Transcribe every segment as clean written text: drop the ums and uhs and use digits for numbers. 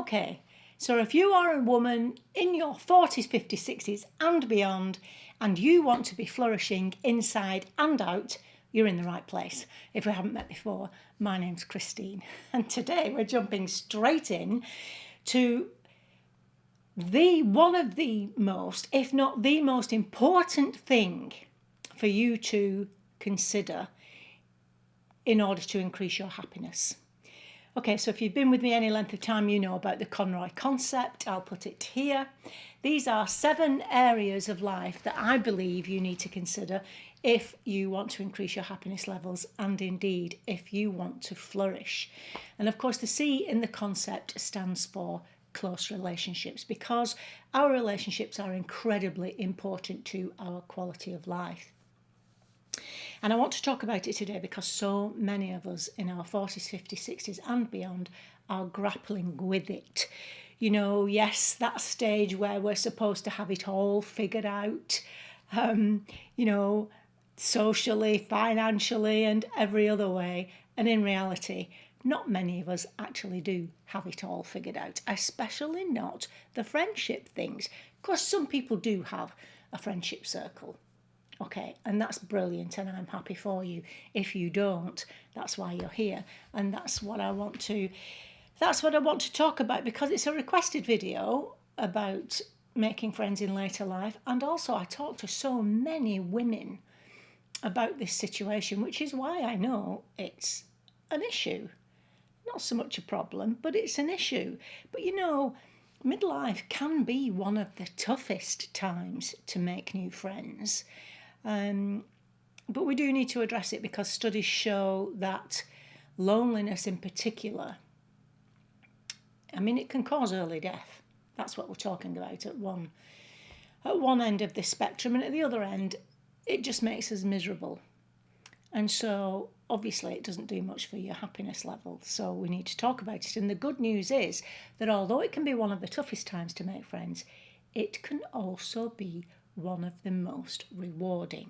Okay, so if you are a woman in your 40s, 50s, 60s and beyond, and you want to be flourishing inside and out, you're in the right place. If we haven't met before, my name's Christine, and today we're jumping straight in to one of the most, if not the most important thing for you to consider in order to increase your happiness. Okay, so if you've been with me any length of time, you know about the Conroy concept. I'll put it here. These are 7 areas of life that I believe you need to consider if you want to increase your happiness levels and indeed if you want to flourish. And of course, the C in the concept stands for close relationships, because our relationships are incredibly important to our quality of life. And I want to talk about it today because so many of us in our 40s, 50s, 60s and beyond are grappling with it. You know, yes, that stage where we're supposed to have it all figured out, socially, financially and every other way. And in reality, not many of us actually do have it all figured out, especially not the friendship things. Of course, some people do have a friendship circle. Okay, and that's brilliant, and I'm happy for you. If you don't, that's why you're here, and that's what I want to talk about, because it's a requested video about making friends in later life, and also I talk to so many women about this situation, which is why I know it's an issue. Not so much a problem, but it's an issue. But you know, midlife can be one of the toughest times to make new friends. But we do need to address it because studies show that loneliness in particular, it can cause early death. That's what we're talking about at one end of this spectrum, and at the other end, it just makes us miserable. And so obviously it doesn't do much for your happiness level. So we need to talk about it. And the good news is that although it can be one of the toughest times to make friends, it can also be one of the most rewarding.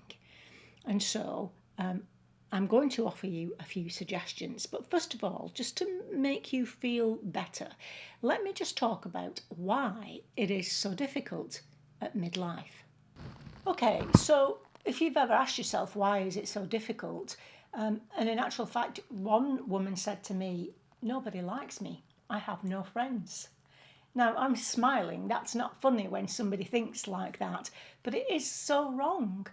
And so I'm going to offer you a few suggestions. But first of all, just to make you feel better, let me just talk about why it is so difficult at midlife. Okay, so if you've ever asked yourself why is it so difficult, and in actual fact, one woman said to me, "Nobody likes me. I have no friends." Now, I'm smiling. That's not funny when somebody thinks like that, but it is so wrong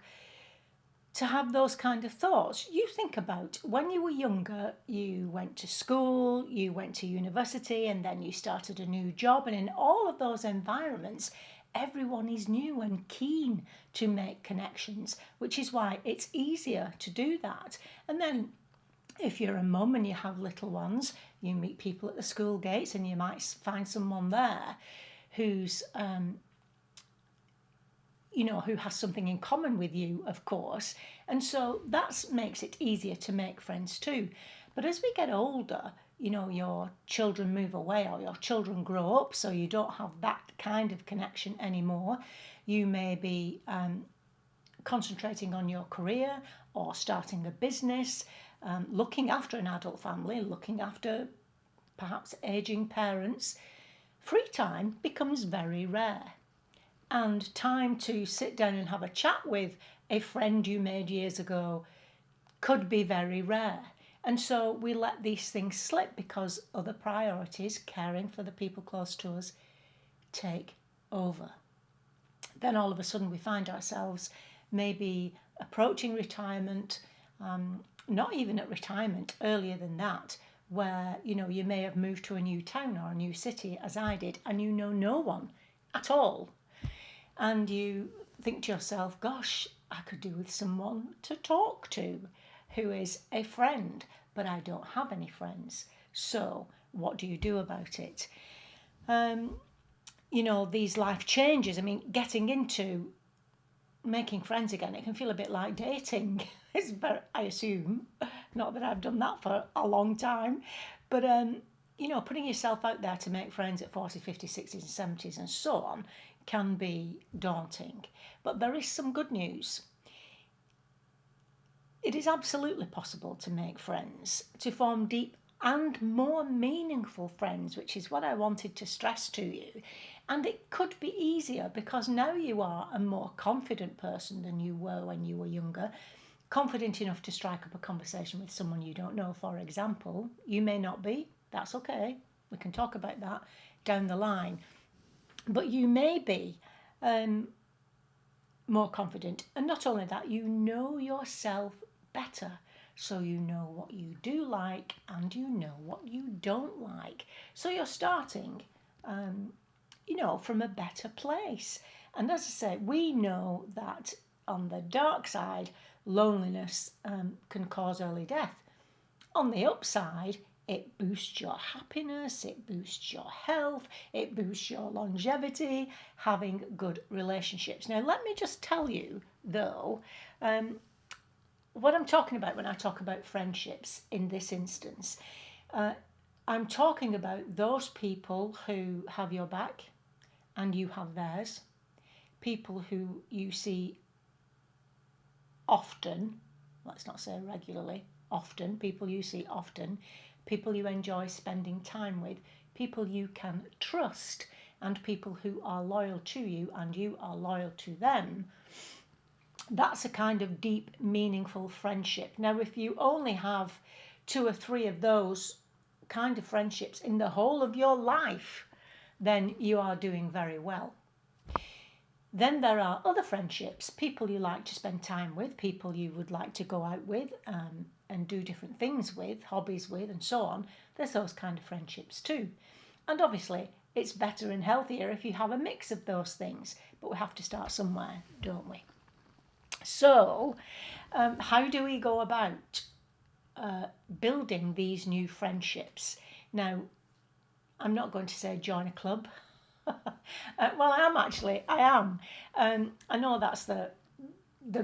to have those kind of thoughts. You think about when you were younger, you went to school, you went to university, and then you started a new job. And in all of those environments, everyone is new and keen to make connections, which is why it's easier to do that. And then if you're a mum and you have little ones, you meet people at the school gates and you might find someone there who's, who has something in common with you, of course. And so that makes it easier to make friends too. But as we get older, your children move away or your children grow up, so you don't have that kind of connection anymore. You may be concentrating on your career or starting a business, looking after an adult family, looking after perhaps aging parents. Free time becomes very rare. And time to sit down and have a chat with a friend you made years ago could be very rare. And so we let these things slip because other priorities, caring for the people close to us, take over. Then all of a sudden we find ourselves maybe approaching retirement, not even at retirement, earlier than that, where you may have moved to a new town or a new city, as I did, and you know no one at all. And you think to yourself, gosh, I could do with someone to talk to who is a friend, but I don't have any friends. So what do you do about it? These life changes, getting into making friends again, it can feel a bit like dating. I assume, not that I've done that for a long time, but putting yourself out there to make friends at 40, 50, 60s and 70s and so on can be daunting. But there is some good news. It is absolutely possible to make friends, to form deep and more meaningful friends, which is what I wanted to stress to you. And it could be easier because now you are a more confident person than you were when you were younger, confident enough to strike up a conversation with someone you don't know, for example. You may not be, that's okay. We can talk about that down the line. But you may be more confident. And not only that, you know yourself better. So you know what you do like and you know what you don't like. So you're starting, from a better place. And as I say, we know that on the dark side, loneliness can cause early death. On the upside, it boosts your happiness, it boosts your health, it boosts your longevity, having good relationships. Now, let me just tell you, though, what I'm talking about when I talk about friendships in this instance. I'm talking about those people who have your back and you have theirs, people who you see often, let's not say regularly, often, people you see often, people you enjoy spending time with, people you can trust, and people who are loyal to you and you are loyal to them. That's a kind of deep, meaningful friendship. Now, if you only have 2 or 3 of those kind of friendships in the whole of your life, then you are doing very well. Then there are other friendships, people you like to spend time with, people you would like to go out with and do different things with, hobbies with, and so on. There's those kind of friendships too. And obviously, it's better and healthier if you have a mix of those things. But we have to start somewhere, don't we? So, how do we go about building these new friendships? Now, I'm not going to say join a club. Well, I am. I know that's the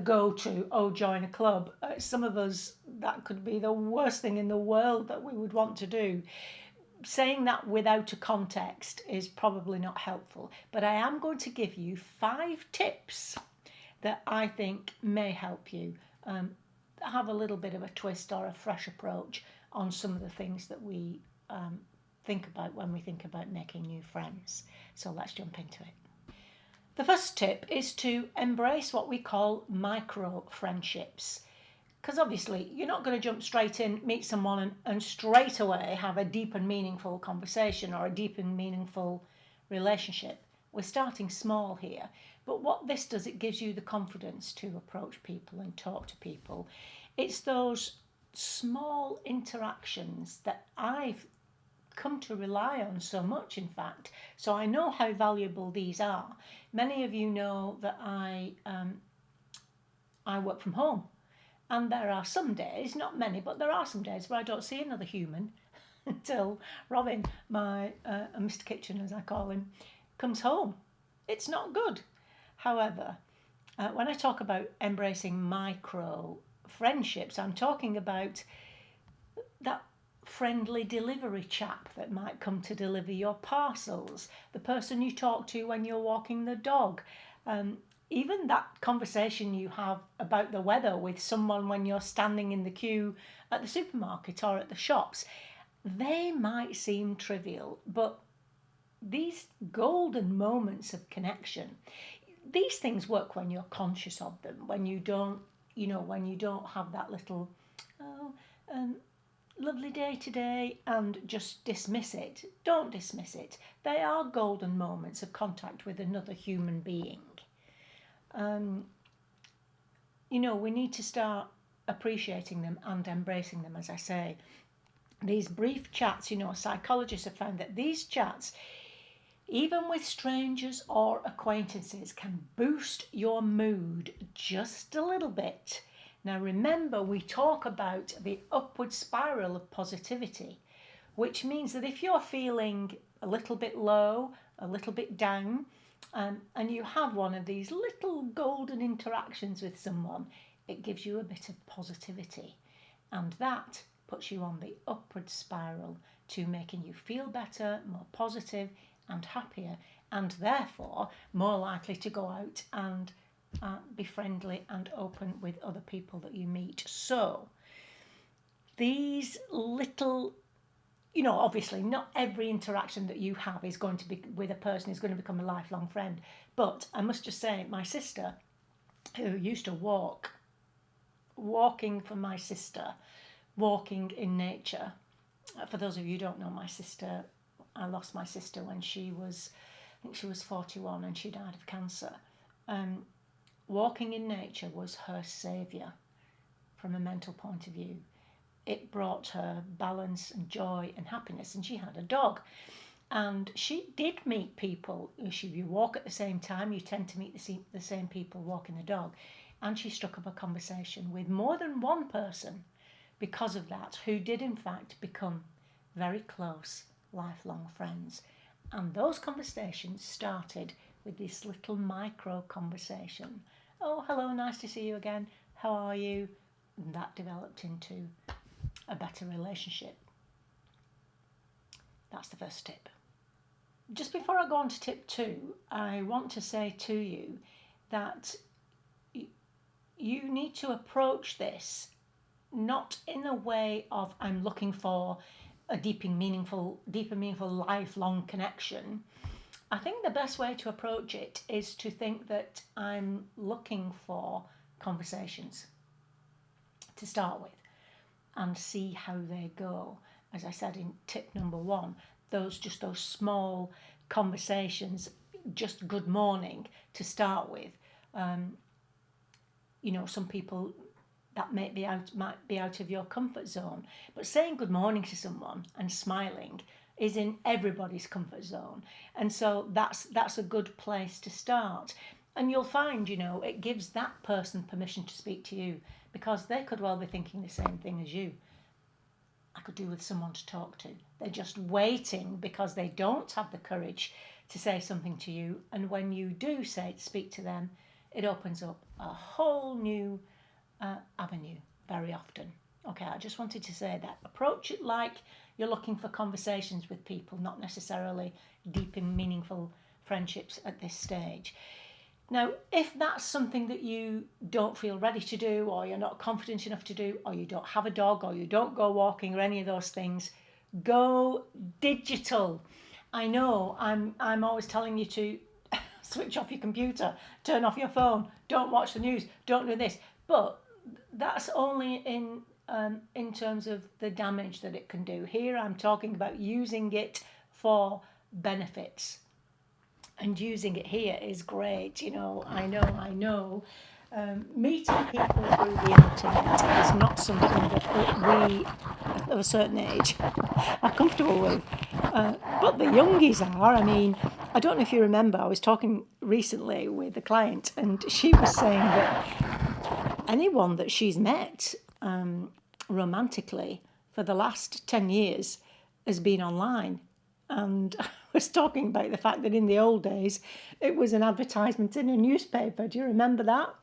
go-to, join a club. Some of us, that could be the worst thing in the world that we would want to do. Saying that without a context is probably not helpful, but I am going to give you 5 tips that I think may help you have a little bit of a twist or a fresh approach on some of the things that we think about when we think about making new friends. So let's jump into it. The first tip is to embrace what we call micro friendships. Because obviously you're not going to jump straight in, meet someone and straight away have a deep and meaningful conversation or a deep and meaningful relationship. We're starting small here. But what this does, it gives you the confidence to approach people and talk to people. It's those small interactions that I've come to rely on so much, in fact. So I know how valuable these are. Many of you know that I work from home. And there are some days, not many, but there are some days where I don't see another human until Robin, my Mr. Kitchen, as I call him, comes home. It's not good. However, when I talk about embracing micro friendships, I'm talking about that friendly delivery chap that might come to deliver your parcels, the person you talk to when you're walking the dog, even that conversation you have about the weather with someone when you're standing in the queue at the supermarket or at the shops. They might seem trivial, but these golden moments of connection, these things work when you're conscious of them, when you don't have that little, lovely day today, and just dismiss it. Don't dismiss it. They are golden moments of contact with another human being. We need to start appreciating them and embracing them, as I say. These brief chats, psychologists have found that these chats, even with strangers or acquaintances, can boost your mood just a little bit. Now remember, we talk about the upward spiral of positivity, which means that if you're feeling a little bit low, a little bit down, and you have one of these little golden interactions with someone, it gives you a bit of positivity. And that puts you on the upward spiral to making you feel better, more positive and happier, and therefore more likely to go out and be friendly and open with other people that you meet. So these little obviously not every interaction that you have is going to be with a person is going to become a lifelong friend. But I must just say, my sister, who used to walking for my sister, walking in nature. For those of you who don't know my sister, I lost my sister when I think she was 41 and she died of cancer. Walking in nature was her saviour from a mental point of view. It brought her balance and joy and happiness, and she had a dog. And she did meet people. If you walk at the same time, you tend to meet the same people walking the dog. And she struck up a conversation with more than one person because of that, who did in fact become very close, lifelong friends. And those conversations started with this little micro conversation. Oh, hello, nice to see you again. How are you? And that developed into a better relationship. That's the first tip. Just before I go on to tip 2, I want to say to you that you need to approach this not in a way of I'm looking for a deeper, meaningful, lifelong connection. I think the best way to approach it is to think that I'm looking for conversations to start with and see how they go. As I said in tip number 1, those small conversations, just good morning to start with. Some people that might be out of your comfort zone, but saying good morning to someone and smiling is in everybody's comfort zone, and so that's a good place to start. And you'll find, it gives that person permission to speak to you, because they could well be thinking the same thing as you. I could do with someone to talk to. They're just waiting because they don't have the courage to say something to you, and when you do speak to them, it opens up a whole new avenue very often. Okay, I just wanted to say that. Approach it like you're looking for conversations with people, not necessarily deep and meaningful friendships at this stage. Now, if that's something that you don't feel ready to do, or you're not confident enough to do, or you don't have a dog, or you don't go walking, or any of those things, go digital. I know I'm always telling you to switch off your computer, turn off your phone, don't watch the news, don't do this. But that's only in terms of the damage that it can do. Here I'm talking about using it for benefits. And using it here is great, I know. Meeting people through the internet is not something that we, of a certain age, are comfortable with. But the youngies are. I mean, I don't know if you remember, I was talking recently with a client, and she was saying that anyone that she's met romantically for the last 10 years has been online. And I was talking about the fact that in the old days, it was an advertisement in a newspaper. Do you remember that?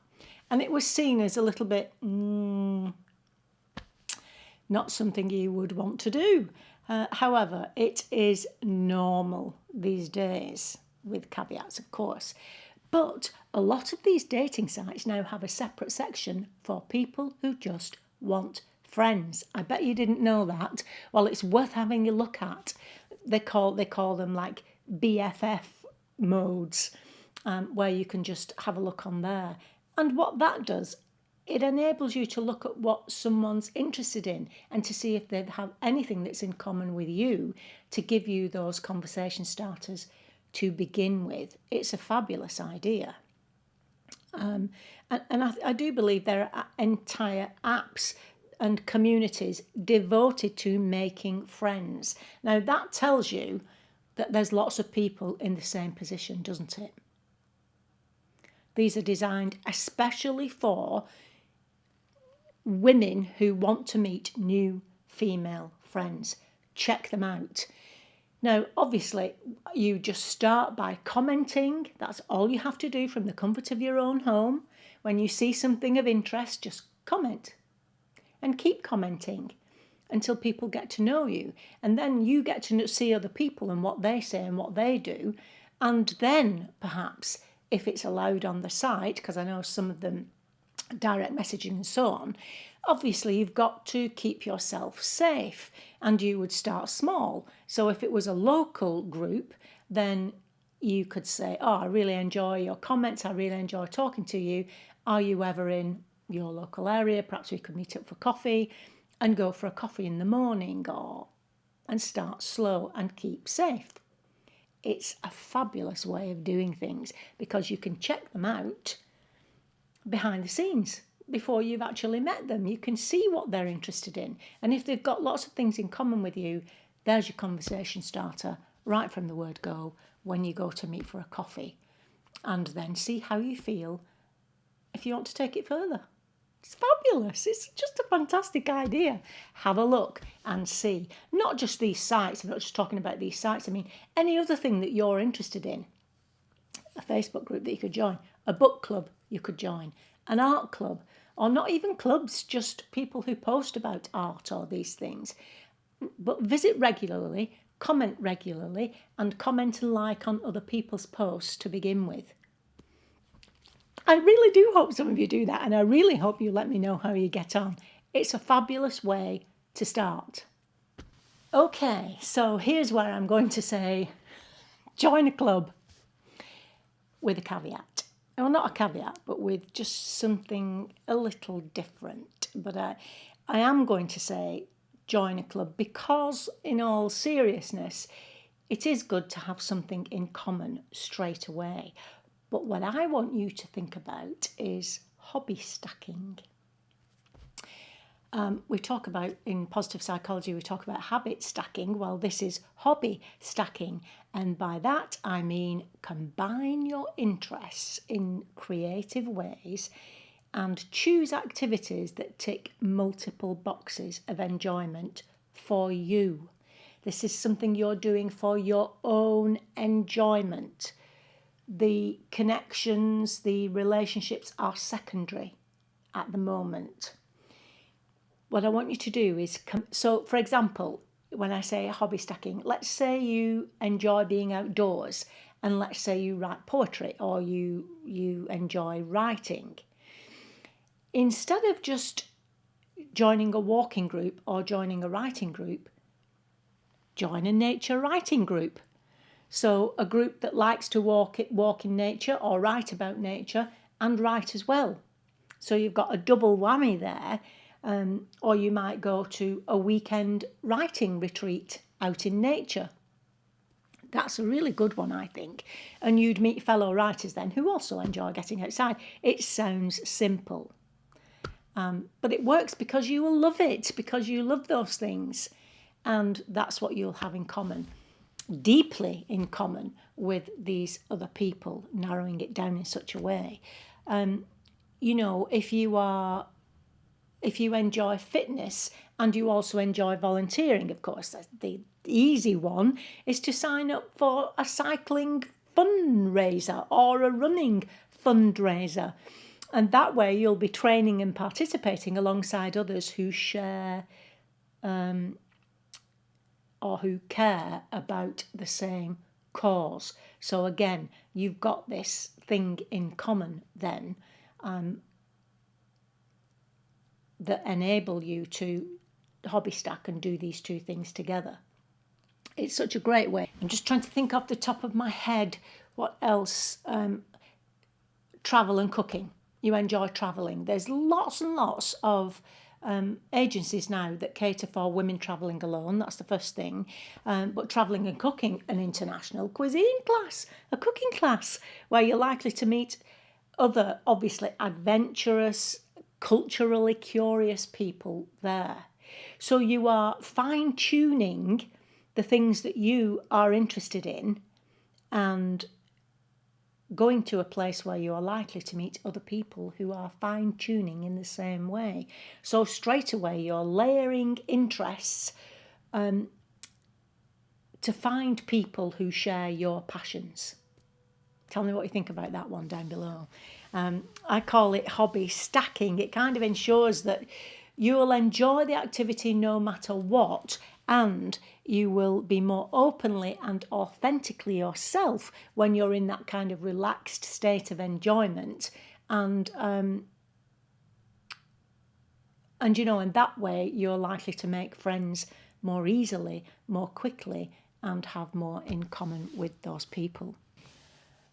And it was seen as a little bit not something you would want to do. However, it is normal these days, with caveats, of course. But a lot of these dating sites now have a separate section for people who just want friends. I bet you didn't know that. Well, it's worth having a look at. They call them like BFF modes, where you can just have a look on there. And what that does, it enables you to look at what someone's interested in and to see if they have anything that's in common with you, to give you those conversation starters to begin with. It's a fabulous idea. And I do believe there are entire apps and communities devoted to making friends. Now, that tells you that there's lots of people in the same position, doesn't it? These are designed especially for women who want to meet new female friends. Check them out. Now, obviously, you just start by commenting. That's all you have to do from the comfort of your own home. When you see something of interest, just comment. And keep commenting until people get to know you. And then you get to see other people and what they say and what they do. And then perhaps, if it's allowed on the site, because I know some of them direct messaging and so on, obviously you've got to keep yourself safe, and you would start small. So if it was a local group, then you could say, oh, I really enjoy your comments, I really enjoy talking to you. Are you ever in your local area? Perhaps we could meet up for coffee, and go for a coffee in the morning, and start slow and keep safe. It's a fabulous way of doing things because you can check them out behind the scenes before you've actually met them. You can see what they're interested in. And if they've got lots of things in common with you, there's your conversation starter right from the word go when you go to meet for a coffee. And then see how you feel if you want to take it further. It's fabulous. It's just a fantastic idea. Have a look and see. Not just these sites. I'm not just talking about these sites. I mean, any other thing that you're interested in. A Facebook group that you could join. A book club you could join. An art club. Or not even clubs, just people who post about art or these things. But visit regularly, comment regularly, and comment and like on other people's posts to begin with. I really do hope some of you do that, and I really hope you let me know how you get on. It's a fabulous way to start. Okay, so here's where I'm going to say, join a club with a caveat. Well, not a caveat, but with just something a little different. But I am going to say join a club because, in all seriousness, it is good to have something in common straight away. But what I want you to think about is hobby stacking. We talk about, in positive psychology, we talk about habit stacking. Well, this is hobby stacking. And by that, I mean combine your interests in creative ways and choose activities that tick multiple boxes of enjoyment for you. This is something you're doing for your own enjoyment. The connections, the relationships are secondary at the moment. What I want you to do is, so for example, when I say hobby stacking, let's say you enjoy being outdoors, and let's say you write poetry or you enjoy writing. Instead of just joining a walking group or joining a writing group, join a nature writing group. So a group that likes to walk in nature or write about nature and write as well. So you've got a double whammy there. Or you might go to a weekend writing retreat out in nature. That's a really good one, I think. And you'd meet fellow writers then who also enjoy getting outside. It sounds simple. But it works because you will love it, because you love those things. And that's what you'll have in common. Deeply in common with these other people, narrowing it down in such a way. If you enjoy fitness and you also enjoy volunteering, of course, the easy one is to sign up for a cycling fundraiser or a running fundraiser. And that way you'll be training and participating alongside others who share or who care about the same cause. So again, you've got this thing in common then that enable you to hobby stack and do these two things together. It's such a great way. I'm just trying to think off the top of my head what else. Travel and cooking. You enjoy travelling. There's lots and lots of agencies now that cater for women travelling alone. That's the first thing. But travelling and cooking, an international cuisine class, a cooking class where you're likely to meet other, obviously adventurous, culturally curious people there. So you are fine-tuning the things that you are interested in and going to a place where you are likely to meet other people who are fine-tuning in the same way. So straight away you're layering interests to find people who share your passions. Tell me what you think about that one down below. I call it hobby stacking. It kind of ensures that you will enjoy the activity no matter what, and you will be more openly and authentically yourself when you're in that kind of relaxed state of enjoyment, and And, and that way you're likely to make friends more easily, more quickly, and have more in common with those people.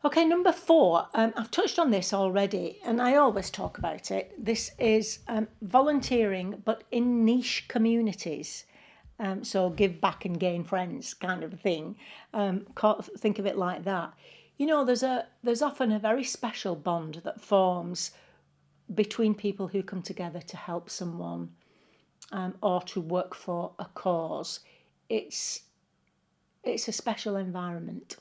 Okay, number 4, I've touched on this already, and I always talk about it. This is volunteering, but in niche communities. So give back and gain friends kind of a thing. Think of it like that. There's often a very special bond that forms between people who come together to help someone or to work for a cause. It's a special environment,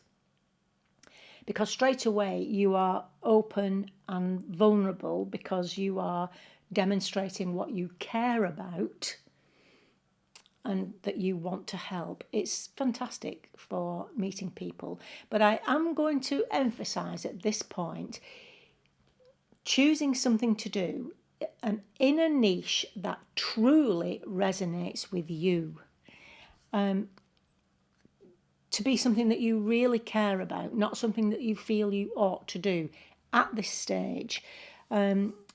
because straight away you are open and vulnerable, because you are demonstrating what you care about and that you want to help. It's fantastic for meeting people. But I am going to emphasise at this point, choosing something to do in a niche that truly resonates with you. To be something that you really care about, not something that you feel you ought to do at this stage.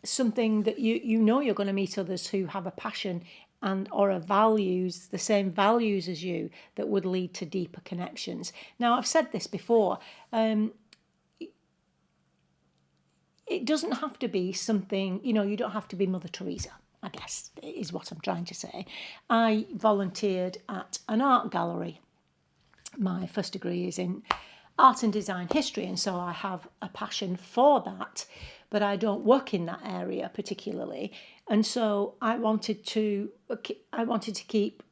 Something that you're going to meet others who have a passion and or the same values as you, that would lead to deeper connections. Now, I've said this before. It doesn't have to be something, you don't have to be Mother Teresa, I guess, is what I'm trying to say. I volunteered at an art gallery. My first degree is in art and design history, and so I have a passion for that, but I don't work in that area particularly. And so I wanted to keep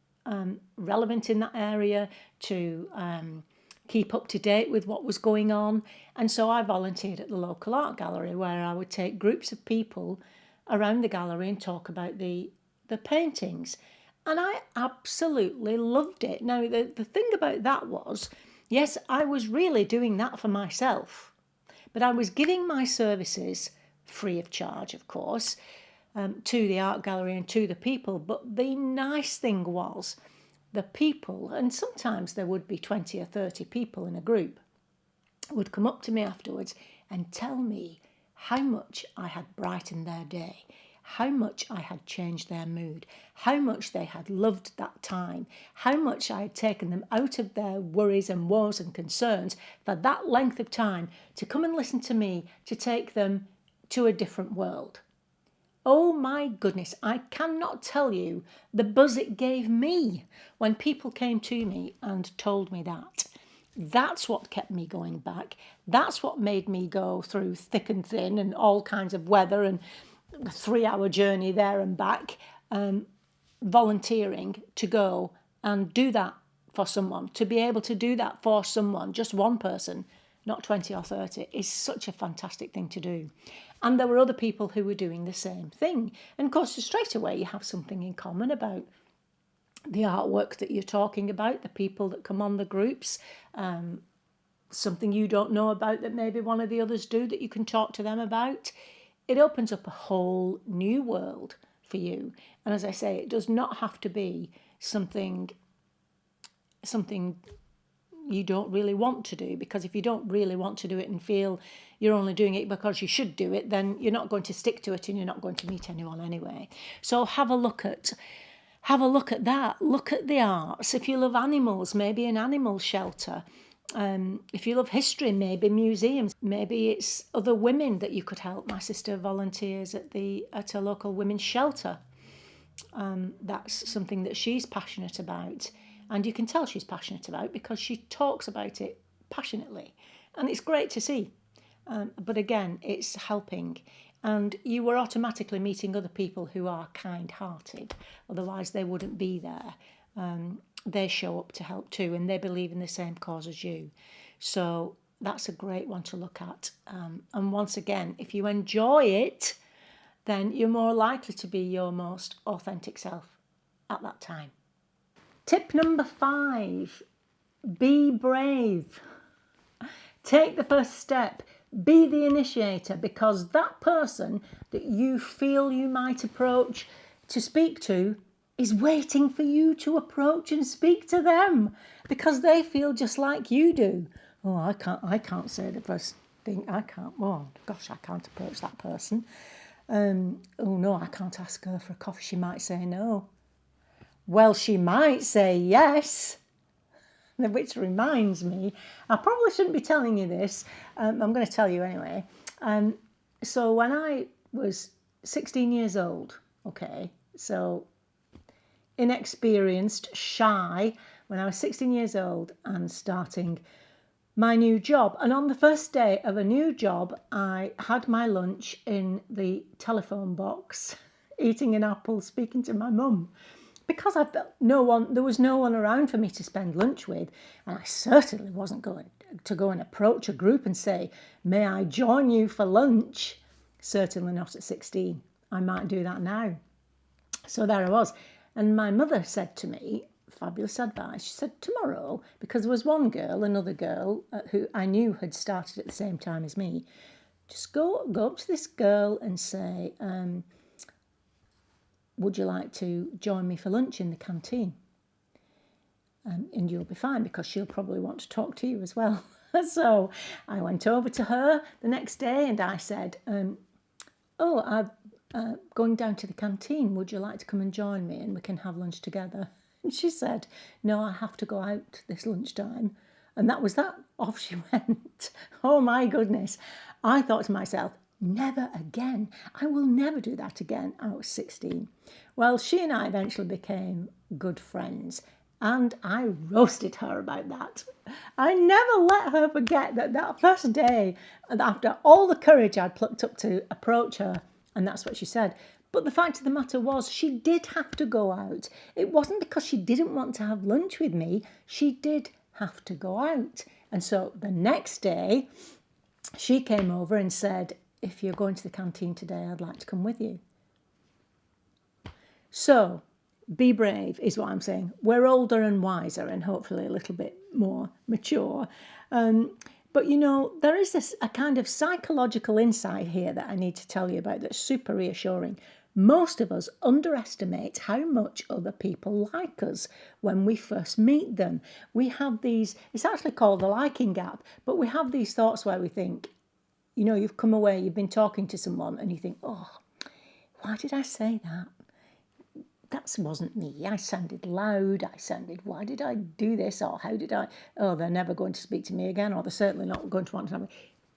relevant in that area, to keep up to date with what was going on. And so I volunteered at the local art gallery, where I would take groups of people around the gallery and talk about the paintings. And I absolutely loved it. Now, the thing about that was, yes, I was really doing that for myself, but I was giving my services free of charge, of course, to the art gallery and to the people. But the nice thing was, the people, and sometimes there would be 20 or 30 people in a group, would come up to me afterwards and tell me how much I had brightened their day, how much I had changed their mood, how much they had loved that time, how much I had taken them out of their worries and woes and concerns for that length of time, to come and listen to me, to take them to a different world. Oh my goodness, I cannot tell you the buzz it gave me when people came to me and told me that. That's what kept me going back. That's what made me go through thick and thin and all kinds of weather and a 3-hour journey there and back, volunteering to go and do that for someone. To be able to do that for someone, just one person, not 20 or 30, is such a fantastic thing to do. And there were other people who were doing the same thing. And of course, straight away, you have something in common about the artwork that you're talking about, the people that come on the groups, something you don't know about that maybe one of the others do that you can talk to them about. It opens up a whole new world for you. And as I say, it does not have to be something you don't really want to do, because if you don't really want to do it and feel you're only doing it because you should do it, then you're not going to stick to it and you're not going to meet anyone anyway. So have a look at that. Look at the arts. If you love animals, maybe an animal shelter. If you love history, maybe museums. Maybe it's other women that you could help. My sister volunteers at a local women's shelter. That's something that she's passionate about. And you can tell she's passionate about because she talks about it passionately. And it's great to see. But again, it's helping. And you were automatically meeting other people who are kind-hearted. Otherwise, they wouldn't be there. They show up to help too, and they believe in the same cause as you. So that's a great one to look at. And once again, if you enjoy it, then you're more likely to be your most authentic self at that time. Tip number 5, be brave. Take the first step. Be the initiator, because that person that you feel you might approach to speak to is waiting for you to approach and speak to them, because they feel just like you do. Oh, I can't say the first thing. I can't approach that person. Oh no, I can't ask her for a coffee. She might say no. Well, she might say yes. Which reminds me, I probably shouldn't be telling you this. I'm going to tell you anyway. So when I was 16 years old, okay, so inexperienced, shy, when I was 16 years old and starting my new job. And on the first day of a new job, I had my lunch in the telephone box, eating an apple, speaking to my mum. Because I felt there was no one around for me to spend lunch with, and I certainly wasn't going to go and approach a group and say, may I join you for lunch? Certainly not at 16. I might do that now. So there I was. And my mother said to me, fabulous advice, she said, tomorrow, because there was one girl, another girl, who I knew had started at the same time as me, just go up to this girl and say, would you like to join me for lunch in the canteen? And you'll be fine, because she'll probably want to talk to you as well. So I went over to her the next day and I said, I'm going down to the canteen. Would you like to come and join me and we can have lunch together? And she said, no, I have to go out this lunchtime. And that was that. Off she went. Oh my goodness. I thought to myself, never again. I will never do that again. I was 16. Well, she and I eventually became good friends, and I roasted her about that. I never let her forget that first day, after all the courage I'd plucked up to approach her, and that's what she said. But the fact of the matter was, she did have to go out. It wasn't because she didn't want to have lunch with me. She did have to go out. And so the next day, she came over and said, if you're going to the canteen today, I'd like to come with you. So be brave is what I'm saying. We're older and wiser and hopefully a little bit more mature. But, you know, there is a kind of psychological insight here that I need to tell you about that's super reassuring. Most of us underestimate how much other people like us when we first meet them. We have these, it's actually called the liking gap, but we have these thoughts where we think, you know, you've come away, you've been talking to someone and you think, oh, why did I say that? That wasn't me. I sounded loud. Why did I do this? Or how did I? Oh, they're never going to speak to me again, or they're certainly not going to want to have me.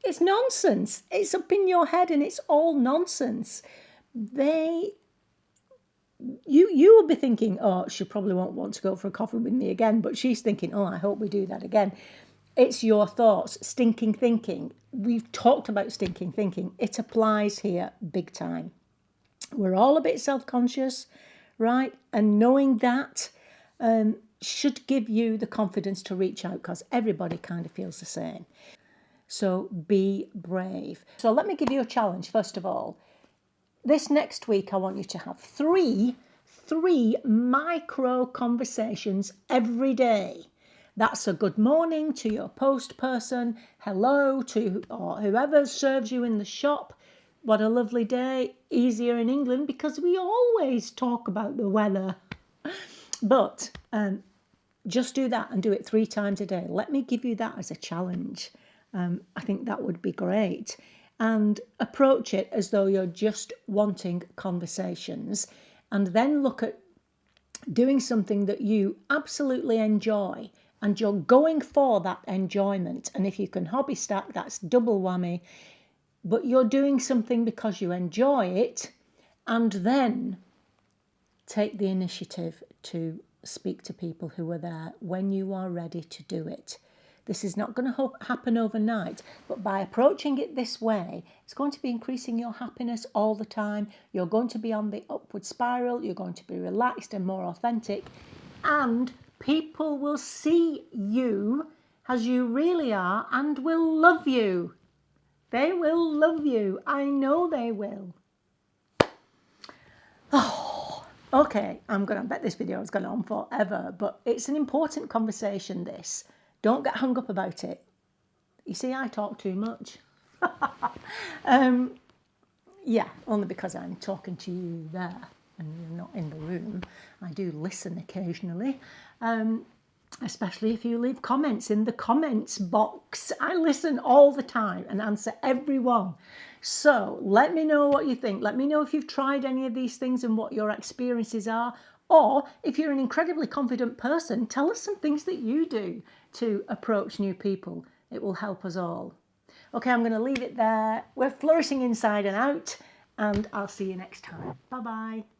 It's nonsense. It's up in your head and it's all nonsense. You will be thinking, oh, she probably won't want to go for a coffee with me again, but she's thinking, oh, I hope we do that again. It's your thoughts, stinking thinking. We've talked about stinking thinking. It applies here big time. We're all a bit self-conscious, right? And knowing that should give you the confidence to reach out, because everybody kind of feels the same. So be brave. So let me give you a challenge, first of all. This next week, I want you to have three micro conversations every day. That's a good morning to your post person, hello to or whoever serves you in the shop. What a lovely day, easier in England because we always talk about the weather. But just do that and do it 3 times a day. Let me give you that as a challenge. I think that would be great. And approach it as though you're just wanting conversations, and then look at doing something that you absolutely enjoy and you're going for that enjoyment. And if you can hobby stack, that's double whammy. But you're doing something because you enjoy it, and then take the initiative to speak to people who are there when you are ready to do it. This is not going to happen overnight, but by approaching it this way, it's going to be increasing your happiness all the time. You're going to be on the upward spiral. You're going to be relaxed and more authentic, and people will see you as you really are and will love you. They will love you. I know they will. Oh, okay. I bet this video has gone on forever, but it's an important conversation, this. Don't get hung up about it. You see, I talk too much. Yeah, only because I'm talking to you there and you're not in the room. I do listen occasionally. especially if you leave comments in the comments box. I listen all the time and answer everyone. So let me know what you think. Let me know if you've tried any of these things and what your experiences are. Or if you're an incredibly confident person, tell us some things that you do to approach new people. It will help us all. Okay, I'm going to leave it there. We're flourishing inside and out, and I'll see you next time. Bye-bye.